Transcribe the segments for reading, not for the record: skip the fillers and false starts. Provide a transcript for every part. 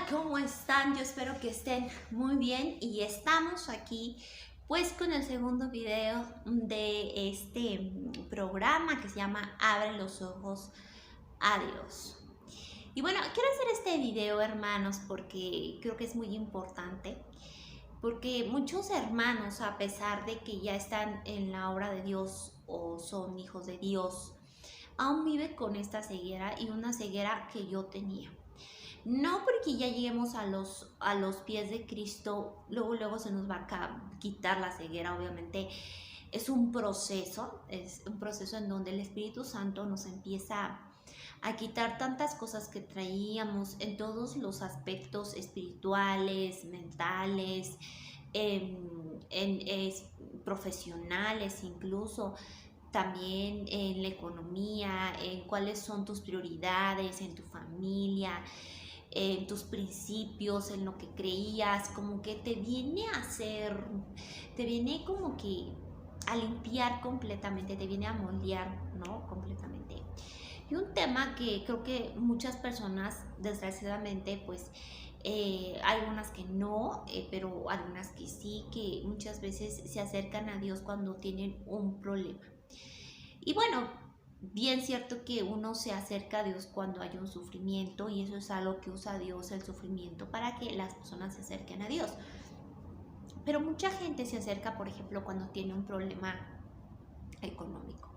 ¿Cómo están? Yo espero que estén muy bien y estamos aquí pues con el segundo video de este programa que se llama Abre los ojos a Dios. Y bueno, quiero hacer este video, hermanos, porque creo que es muy importante, porque muchos hermanos, a pesar de que ya están en la obra de Dios o son hijos de Dios, aún viven con esta ceguera y una ceguera que yo tenía. No porque ya lleguemos a los pies de Cristo, luego se nos va a quitar la ceguera, obviamente. Es un proceso en donde el Espíritu Santo nos empieza a quitar tantas cosas que traíamos en todos los aspectos espirituales, mentales, profesionales incluso, también en la economía, en cuáles son tus prioridades, en tu familia, en tus principios, en lo que creías, como que te viene a hacer, te viene como que a limpiar completamente, te viene a moldear, ¿no? Completamente. Y un tema que creo que muchas personas, desgraciadamente, pues, algunas que no, pero algunas que sí, que muchas veces se acercan a Dios cuando tienen un problema. Y bueno, bien cierto que uno se acerca a Dios cuando hay un sufrimiento y eso es algo que usa Dios, el sufrimiento, para que las personas se acerquen a Dios. Pero mucha gente se acerca, por ejemplo, cuando tiene un problema económico.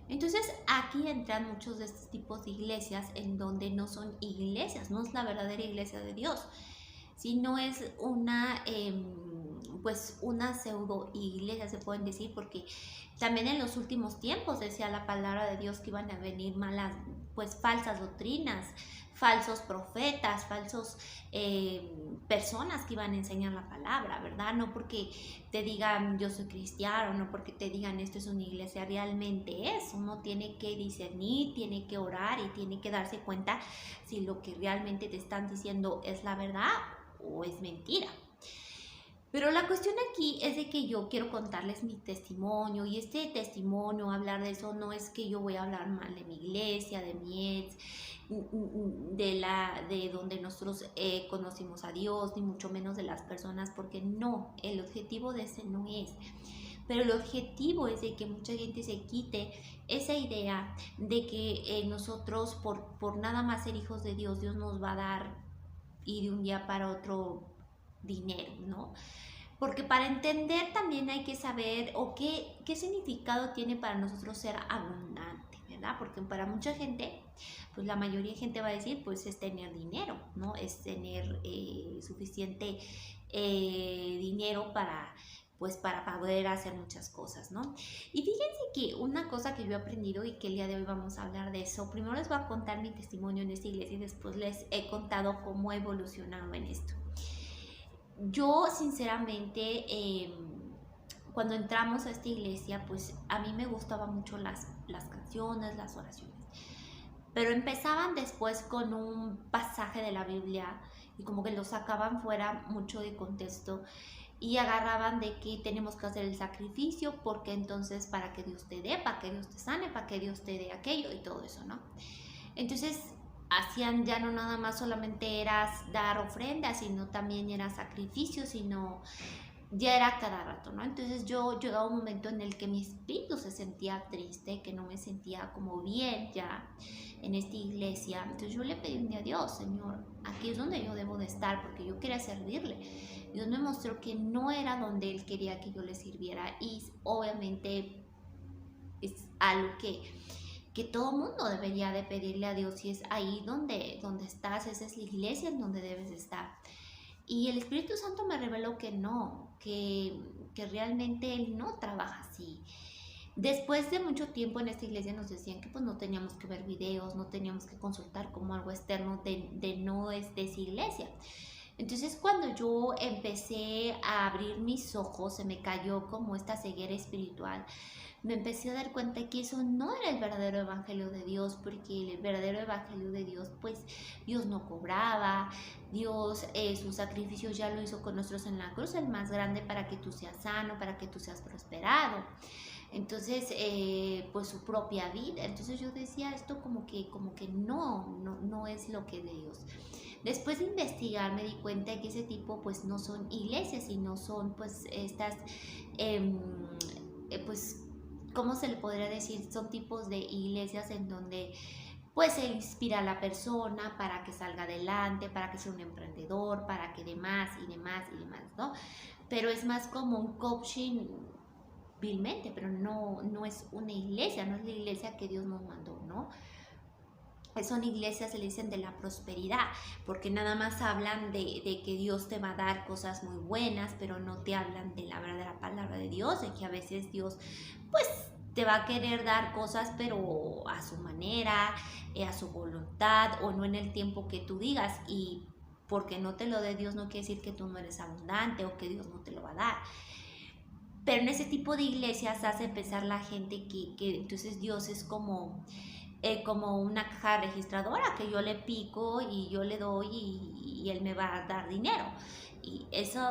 Entonces aquí entran muchos de estos tipos de iglesias en donde no son iglesias, no es la verdadera iglesia de Dios, sino es pues una pseudo iglesia, se pueden decir, porque también en los últimos tiempos decía la palabra de Dios que iban a venir malas, pues falsas doctrinas, falsos profetas, falsos personas que iban a enseñar la palabra, ¿verdad? No porque te digan yo soy cristiano, no porque te digan esto es una iglesia, realmente es. Uno tiene que discernir, tiene que orar y tiene que darse cuenta si lo que realmente te están diciendo es la verdad o es mentira. Pero la cuestión aquí es de que yo quiero contarles mi testimonio y este testimonio, hablar de eso, no es que yo voy a hablar mal de mi iglesia, de mi ex, de donde nosotros conocimos a Dios, ni mucho menos de las personas, porque no, el objetivo de ese no es. Pero el objetivo es de que mucha gente se quite esa idea de que nosotros por nada más ser hijos de Dios, Dios nos va a dar y de un día para otro dinero, ¿no? Porque para entender también hay que saber o qué significado tiene para nosotros ser abundante, ¿verdad? Porque para mucha gente, pues la mayoría de gente va a decir, pues es tener dinero, ¿no? Es tener suficiente dinero para poder hacer muchas cosas, ¿no? Y fíjense que una cosa que yo he aprendido y que el día de hoy vamos a hablar de eso, primero les voy a contar mi testimonio en esta iglesia y después les he contado cómo he evolucionado en esto. Yo sinceramente cuando entramos a esta iglesia pues a mí me gustaban mucho las canciones, las oraciones, pero empezaban después con un pasaje de la Biblia y como que lo sacaban fuera mucho de contexto y agarraban de que tenemos que hacer el sacrificio porque entonces para que Dios te dé, para que Dios te sane, para que Dios te dé aquello y todo eso, ¿no? Entonces hacían ya no nada más solamente era dar ofrendas, sino también era sacrificio, sino ya era cada rato, ¿no? Entonces yo llegaba un momento en el que mi espíritu se sentía triste, que no me sentía como bien ya en esta iglesia. Entonces yo le pedí un día a Dios, Señor, aquí es donde yo debo de estar porque yo quería servirle. Dios me mostró que no era donde Él quería que yo le sirviera y obviamente es algo que todo mundo debería de pedirle a Dios y es ahí donde estás, esa es la iglesia en donde debes estar. Y el Espíritu Santo me reveló que no, que realmente Él no trabaja así. Después de mucho tiempo en esta iglesia nos decían que pues no teníamos que ver videos, no teníamos que consultar como algo externo de no es de esa iglesia. Entonces cuando yo empecé a abrir mis ojos, se me cayó como esta ceguera espiritual, me empecé a dar cuenta que eso no era el verdadero evangelio de Dios, porque el verdadero evangelio de Dios, pues Dios no cobraba, Dios su sacrificio ya lo hizo con nosotros en la cruz, el más grande, para que tú seas sano, para que tú seas prosperado. Entonces, pues su propia vida. Entonces yo decía esto como que no es lo que de Dios. Después de investigar me di cuenta de que ese tipo pues no son iglesias, sino son pues estas, pues, ¿cómo se le podría decir? Son tipos de iglesias en donde pues se inspira a la persona para que salga adelante, para que sea un emprendedor, para que demás y demás y demás, ¿no? Pero es más como un coaching vilmente, pero no es una iglesia, no es la iglesia que Dios nos mandó, ¿no? Son iglesias, se le dicen de la prosperidad, porque nada más hablan de que Dios te va a dar cosas muy buenas, pero no te hablan de la verdadera palabra de Dios, de que a veces Dios, pues, te va a querer dar cosas, pero a su manera, a su voluntad, o no en el tiempo que tú digas, y porque no te lo dé Dios no quiere decir que tú no eres abundante, o que Dios no te lo va a dar. Pero en ese tipo de iglesias hace pensar la gente que entonces Dios es como una caja registradora que yo le pico y yo le doy y él me va a dar dinero. Y eso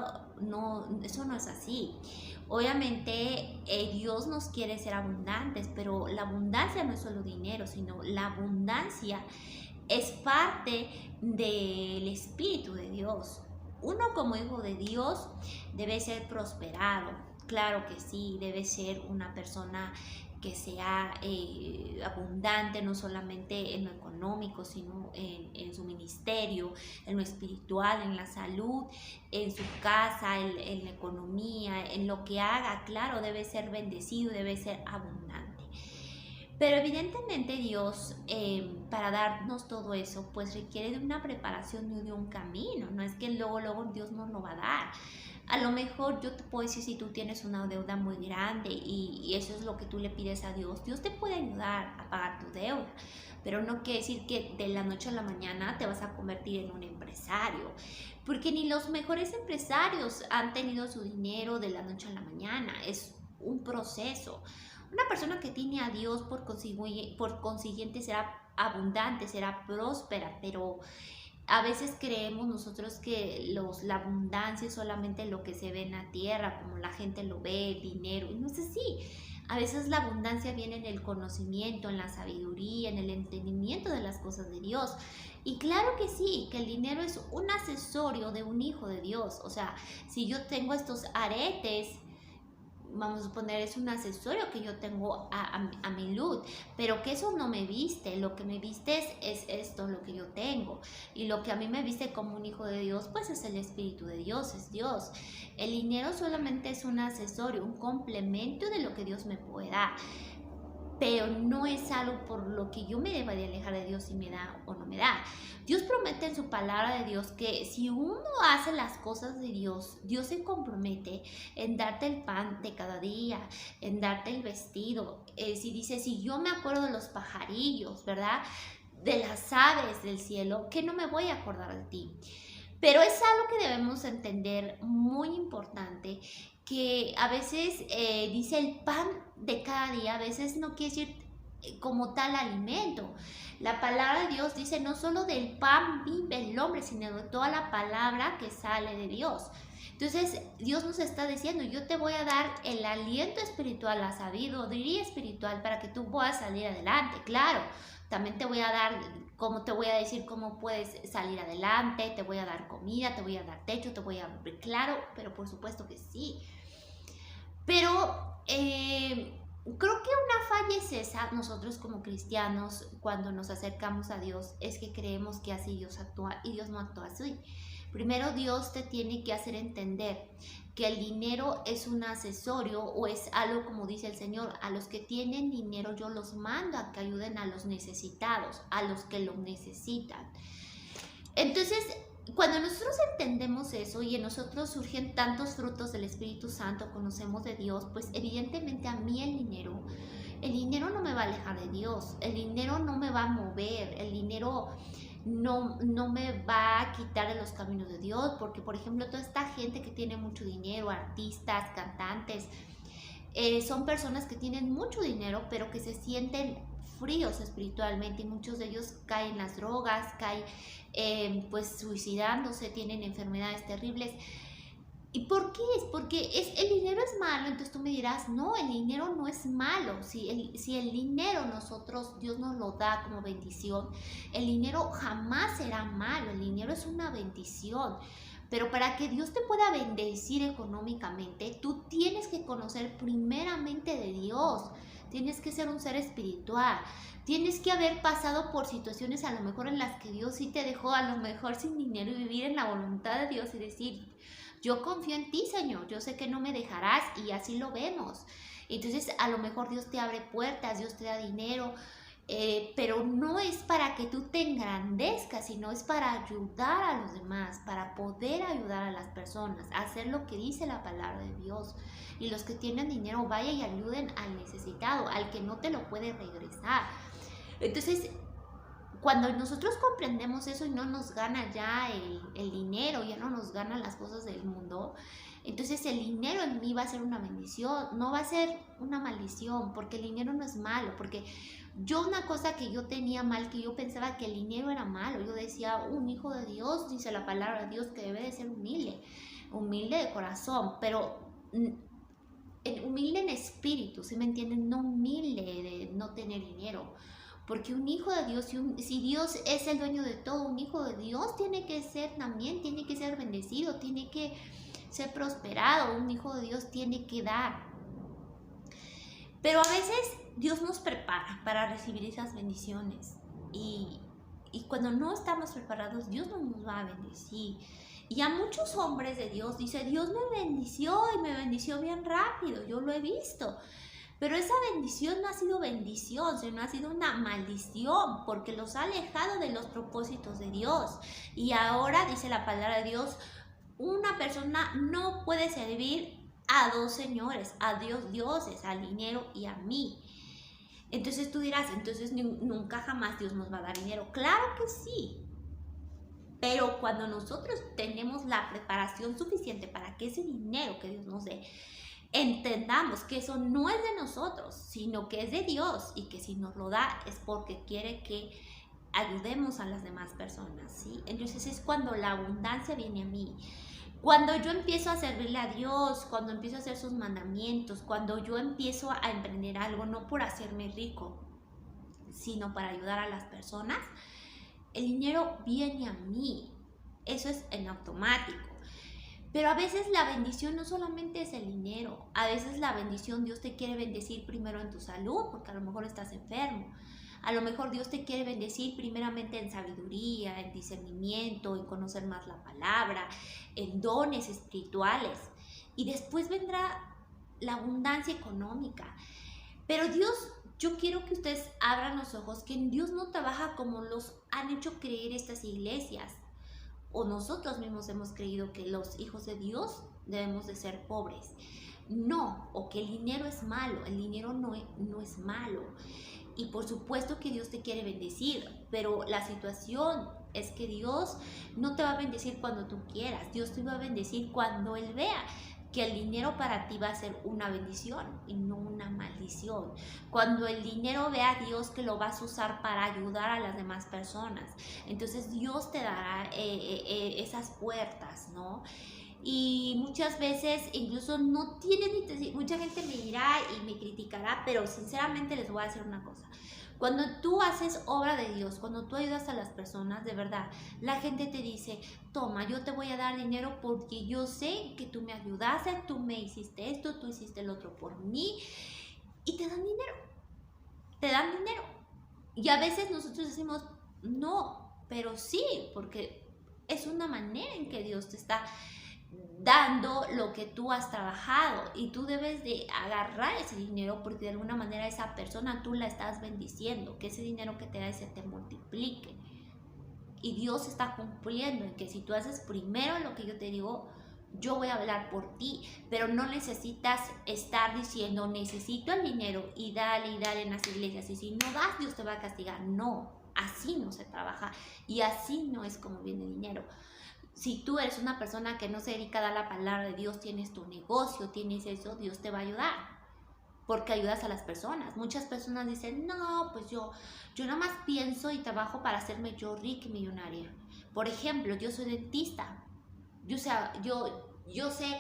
no es así. Obviamente Dios nos quiere ser abundantes, pero la abundancia no es solo dinero, sino la abundancia es parte del Espíritu de Dios. Uno como hijo de Dios debe ser prosperado, claro que sí, debe ser una persona que sea abundante, no solamente en lo económico, sino en su ministerio, en lo espiritual, en la salud, en su casa, en la economía, en lo que haga, claro, debe ser bendecido, debe ser abundante. Pero evidentemente Dios, para darnos todo eso, pues requiere de una preparación y de un camino. No es que luego Dios nos lo va a dar. A lo mejor yo te puedo decir, si tú tienes una deuda muy grande y eso es lo que tú le pides a Dios, Dios te puede ayudar a pagar tu deuda. Pero no quiere decir que de la noche a la mañana te vas a convertir en un empresario. Porque ni los mejores empresarios han tenido su dinero de la noche a la mañana. Es un proceso. Una persona que tiene a Dios por consiguiente será abundante, será próspera, pero a veces creemos nosotros que la abundancia es solamente lo que se ve en la tierra, como la gente lo ve, el dinero, y no es así. A veces la abundancia viene en el conocimiento, en la sabiduría, en el entendimiento de las cosas de Dios. Y claro que sí, que el dinero es un accesorio de un hijo de Dios. O sea, si yo tengo estos aretes, vamos a suponer, es un accesorio que yo tengo a mi luz, pero que eso no me viste. Lo que me viste es esto, lo que yo tengo, y lo que a mí me viste como un hijo de Dios, pues es el Espíritu de Dios, es Dios. El dinero solamente es un accesorio, un complemento de lo que Dios me puede dar, pero no es algo por lo que yo me deba de alejar de Dios si me da o no me da. Dios promete en su palabra de Dios que si uno hace las cosas de Dios, Dios se compromete en darte el pan de cada día, en darte el vestido. Si dice, si yo me acuerdo de los pajarillos, ¿verdad? De las aves del cielo, que no me voy a acordar de ti. Pero es algo que debemos entender, muy importante, que a veces dice el pan de cada día, a veces no quiere decir como tal alimento. La palabra de Dios dice, no solo del pan vive el hombre, sino de toda la palabra que sale de Dios. Entonces Dios nos está diciendo, yo te voy a dar el aliento espiritual, la sabiduría espiritual para que tú puedas salir adelante. Claro, también te voy a dar, como te voy a decir cómo puedes salir adelante, te voy a dar comida, te voy a dar techo, te voy a dar, claro, pero por supuesto que sí. Pero creo que una falla es esa, nosotros como cristianos, cuando nos acercamos a Dios, es que creemos que así Dios actúa y Dios no actúa así. Primero Dios te tiene que hacer entender que el dinero es un accesorio o es algo, como dice el Señor, a los que tienen dinero yo los mando a que ayuden a los necesitados, a los que lo necesitan. Entonces, cuando nosotros entendemos eso y en nosotros surgen tantos frutos del Espíritu Santo, conocemos de Dios, pues evidentemente a mí el dinero no me va a alejar de Dios, el dinero no me va a mover, el dinero no me va a quitar de los caminos de Dios, porque por ejemplo toda esta gente que tiene mucho dinero, artistas, cantantes, son personas que tienen mucho dinero pero que se sienten fríos espiritualmente y muchos de ellos caen en las drogas, caen pues suicidándose, tienen enfermedades terribles. ¿Y por qué es? Porque el dinero es malo, entonces tú me dirás, no, el dinero no es malo. Si el dinero Dios nos lo da como bendición, el dinero jamás será malo, el dinero es una bendición. Pero para que Dios te pueda bendecir económicamente, tú tienes que conocer primeramente de Dios, tienes que ser un ser espiritual, tienes que haber pasado por situaciones a lo mejor en las que Dios sí te dejó a lo mejor sin dinero y vivir en la voluntad de Dios y decir, yo confío en ti, Señor, yo sé que no me dejarás y así lo vemos. Entonces a lo mejor Dios te abre puertas, Dios te da dinero, pero no es para que tú te engrandezcas, sino es para ayudar a los demás, para poder ayudar a las personas, hacer lo que dice la palabra de Dios. Y los que tienen dinero, vayan y ayuden al necesitado, al que no te lo puede regresar. Entonces, cuando nosotros comprendemos eso y no nos gana ya el dinero, ya no nos ganan las cosas del mundo, entonces el dinero en mí va a ser una bendición, no va a ser una maldición, porque el dinero no es malo, porque yo una cosa que yo tenía mal, que yo pensaba que el dinero era malo, yo decía, un hijo de Dios, dice la palabra de Dios, que debe de ser humilde, humilde de corazón, pero humilde en espíritu, ¿sí me entienden? No humilde de no tener dinero. Porque un hijo de Dios, si Dios es el dueño de todo, un hijo de Dios tiene que ser también, tiene que ser bendecido, tiene que ser prosperado, un hijo de Dios tiene que dar. Pero a veces Dios nos prepara para recibir esas bendiciones y cuando no estamos preparados, Dios no nos va a bendecir. Y a muchos hombres de Dios dice, Dios me bendició y me bendició bien rápido, yo lo he visto. Pero esa bendición no ha sido bendición, sino ha sido una maldición, porque los ha alejado de los propósitos de Dios. Y ahora, dice la palabra de Dios, una persona no puede servir a dos señores, a Dios dioses, al dinero y a mí. Entonces tú dirás, entonces nunca jamás Dios nos va a dar dinero. Claro que sí. Pero cuando nosotros tenemos la preparación suficiente para que ese dinero que Dios nos dé, entendamos que eso no es de nosotros, sino que es de Dios y que si nos lo da es porque quiere que ayudemos a las demás personas, ¿sí? Entonces es cuando la abundancia viene a mí. Cuando yo empiezo a servirle a Dios, cuando empiezo a hacer sus mandamientos, cuando yo empiezo a emprender algo, no por hacerme rico, sino para ayudar a las personas, el dinero viene a mí. Eso es en automático. Pero a veces la bendición no solamente es el dinero, a veces la bendición Dios te quiere bendecir primero en tu salud, porque a lo mejor estás enfermo. A lo mejor Dios te quiere bendecir primeramente en sabiduría, en discernimiento, en conocer más la palabra, en dones espirituales. Y después vendrá la abundancia económica. Pero Dios, yo quiero que ustedes abran los ojos, que en Dios no trabaja como los han hecho creer estas iglesias. O nosotros mismos hemos creído que los hijos de Dios debemos de ser pobres. No, o que el dinero es malo, el dinero no es malo. Y por supuesto que Dios te quiere bendecir, pero la situación es que Dios no te va a bendecir cuando tú quieras, Dios te va a bendecir cuando Él vea que el dinero para ti va a ser una bendición y no una maldición. Cuando el dinero vea a Dios que lo vas a usar para ayudar a las demás personas, entonces Dios te dará esas puertas, ¿no? Y muchas veces incluso no tienen intención, mucha gente me dirá y me criticará, pero sinceramente les voy a decir una cosa. Cuando tú haces obra de Dios, cuando tú ayudas a las personas, de verdad, la gente te dice, toma, yo te voy a dar dinero porque yo sé que tú me ayudaste, tú me hiciste esto, tú hiciste el otro por mí, y te dan dinero, te dan dinero. Y a veces nosotros decimos, no, pero sí, porque es una manera en que Dios te está dando lo que tú has trabajado y tú debes de agarrar ese dinero porque de alguna manera esa persona tú la estás bendiciendo, que ese dinero que te da se te multiplique. Y Dios está cumpliendo en que si tú haces primero lo que yo te digo, yo voy a hablar por ti, pero no necesitas estar diciendo necesito el dinero y dale en las iglesias y si no das Dios te va a castigar. No, así no se trabaja y así no es como viene el dinero. Si tú eres una persona que no se dedica a dar la palabra de Dios, tienes tu negocio, tienes eso, Dios te va a ayudar. Porque ayudas a las personas. Muchas personas dicen, no, pues yo nada más pienso y trabajo para hacerme yo rica y millonaria. Por ejemplo, yo soy dentista. Yo yo sé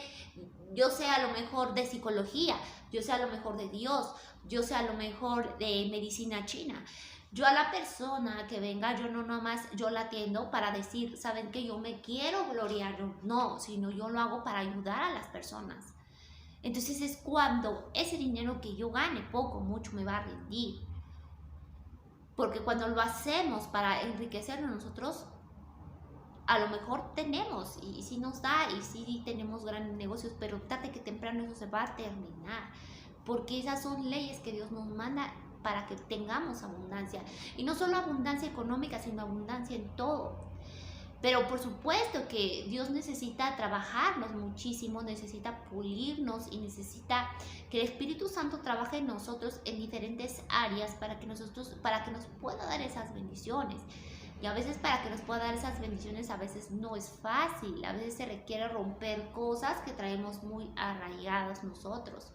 a lo mejor de psicología, yo sé a lo mejor de Dios, yo sé a lo mejor de medicina china. Yo a la persona que venga, yo no nomás, yo la atiendo para decir, saben que yo me quiero gloriar, no, sino yo lo hago para ayudar a las personas. Entonces es cuando ese dinero que yo gane, poco, mucho, me va a rendir. Porque cuando lo hacemos para enriquecernos nosotros, a lo mejor tenemos, y sí nos da, y sí tenemos grandes negocios, pero tarde que temprano eso se va a terminar. Porque esas son leyes que Dios nos manda para que tengamos abundancia. Y no solo abundancia económica, sino abundancia en todo. Pero por supuesto que Dios necesita trabajarnos muchísimo, necesita pulirnos y necesita que el Espíritu Santo trabaje en nosotros en diferentes áreas para que nos pueda dar esas bendiciones. Y a veces para que nos pueda dar esas bendiciones a veces no es fácil, a veces se requiere romper cosas que traemos muy arraigadas nosotros.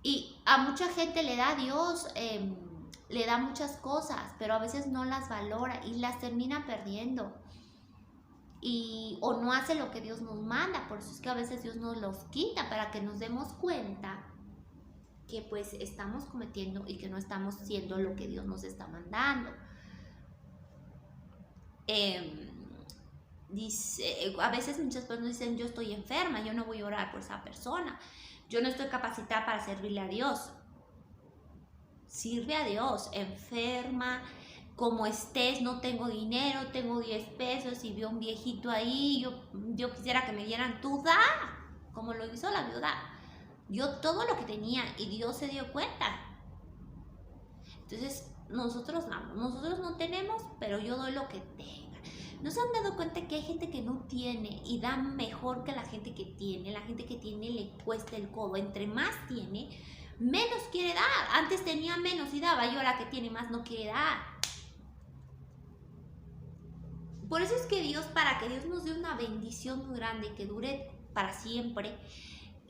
Y a mucha gente le da a Dios, le da muchas cosas, pero a veces no las valora y las termina perdiendo. O no hace lo que Dios nos manda, por eso es que a veces Dios nos los quita para que nos demos cuenta que pues estamos cometiendo y que no estamos siendo lo que Dios nos está mandando. A veces muchas personas dicen, yo estoy enferma, yo no voy a orar por esa persona, yo no estoy capacitada para servirle a Dios. Sirve a Dios, enferma, como estés, no tengo dinero, tengo 10 pesos y veo un viejito ahí, yo quisiera que me dieran, tú da, como lo hizo la viuda, dio todo lo que tenía y Dios se dio cuenta. Entonces nosotros no tenemos, pero yo doy lo que tenga. ¿No se han dado cuenta que hay gente que no tiene y da mejor que la gente que tiene? La gente que tiene le cuesta el codo, entre más tiene, menos quiere dar. Antes tenía menos y daba, y ahora que tiene más no quiere dar. Por eso es que Dios, para que Dios nos dé una bendición muy grande que dure para siempre,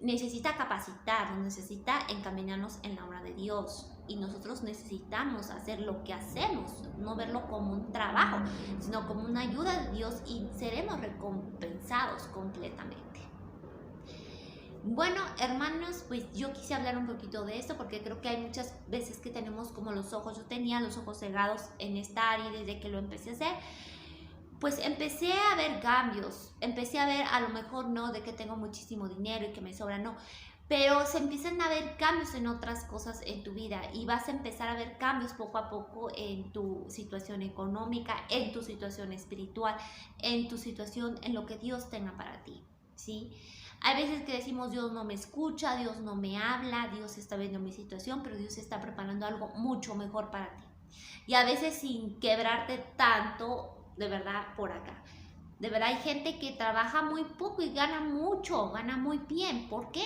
necesita capacitarnos, necesita encaminarnos en la obra de Dios. Y nosotros necesitamos hacer lo que hacemos, no verlo como un trabajo, sino como una ayuda de Dios, y seremos recompensados completamente. Bueno, hermanos, pues yo quise hablar un poquito de esto porque creo que hay muchas veces que tenemos como los ojos, yo tenía los ojos cegados en esta área desde que lo empecé a hacer. Pues empecé a ver cambios, empecé a ver, a lo mejor no de que tengo muchísimo dinero y que me sobra, no, pero se empiezan a ver cambios en otras cosas en tu vida y vas a empezar a ver cambios poco a poco en tu situación económica, en tu situación espiritual, en tu situación, en lo que Dios tenga para ti, ¿sí? Hay veces que decimos, Dios no me escucha, Dios no me habla, Dios está viendo mi situación, pero Dios está preparando algo mucho mejor para ti. Y a veces sin quebrarte tanto, de verdad, por acá. De verdad hay gente que trabaja muy poco y gana mucho, gana muy bien. ¿Por qué?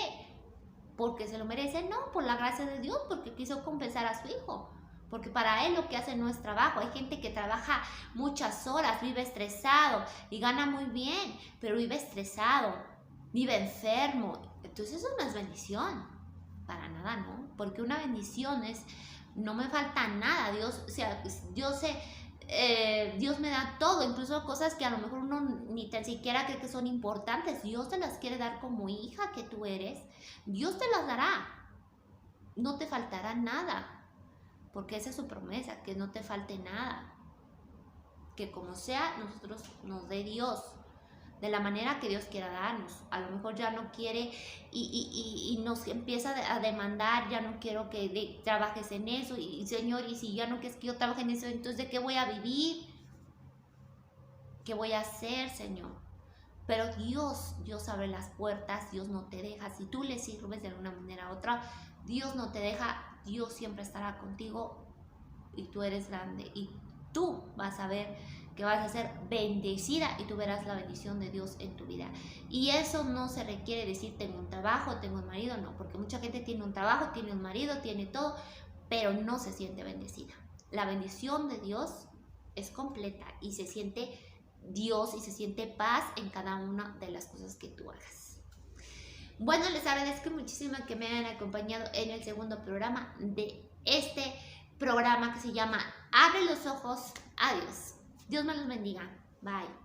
Porque se lo merece, no, por la gracia de Dios, porque quiso compensar a su hijo. Porque para él lo que hace no es trabajo. Hay gente que trabaja muchas horas, vive estresado y gana muy bien, pero vive estresado, vive enfermo. Entonces eso no es bendición, para nada, ¿no? Porque una bendición es, no me falta nada, Dios me da todo, incluso cosas que a lo mejor uno ni tan siquiera cree que son importantes. Dios te las quiere dar como hija que tú eres. Dios te las dará. No te faltará nada. Porque esa es su promesa, que no te falte nada. Que como sea, nosotros nos dé Dios de la manera que Dios quiera darnos. A lo mejor ya no quiere y nos empieza a demandar, ya no quiero que trabajes en eso, y Señor, y si ya no quieres que yo trabaje en eso, entonces ¿de qué voy a vivir? ¿Qué voy a hacer, Señor? Pero Dios abre las puertas, Dios no te deja. Si tú le sirves de alguna manera u otra, Dios no te deja, Dios siempre estará contigo y tú eres grande y tú vas a ver que vas a ser bendecida y tú verás la bendición de Dios en tu vida. Y eso no se requiere decir tengo un trabajo, tengo un marido, no, porque mucha gente tiene un trabajo, tiene un marido, tiene todo, pero no se siente bendecida. La bendición de Dios es completa y se siente Dios y se siente paz en cada una de las cosas que tú hagas. Bueno, les agradezco muchísimo que me hayan acompañado en el segundo programa de este programa que se llama Abre los ojos a Dios. Dios me los bendiga. Bye.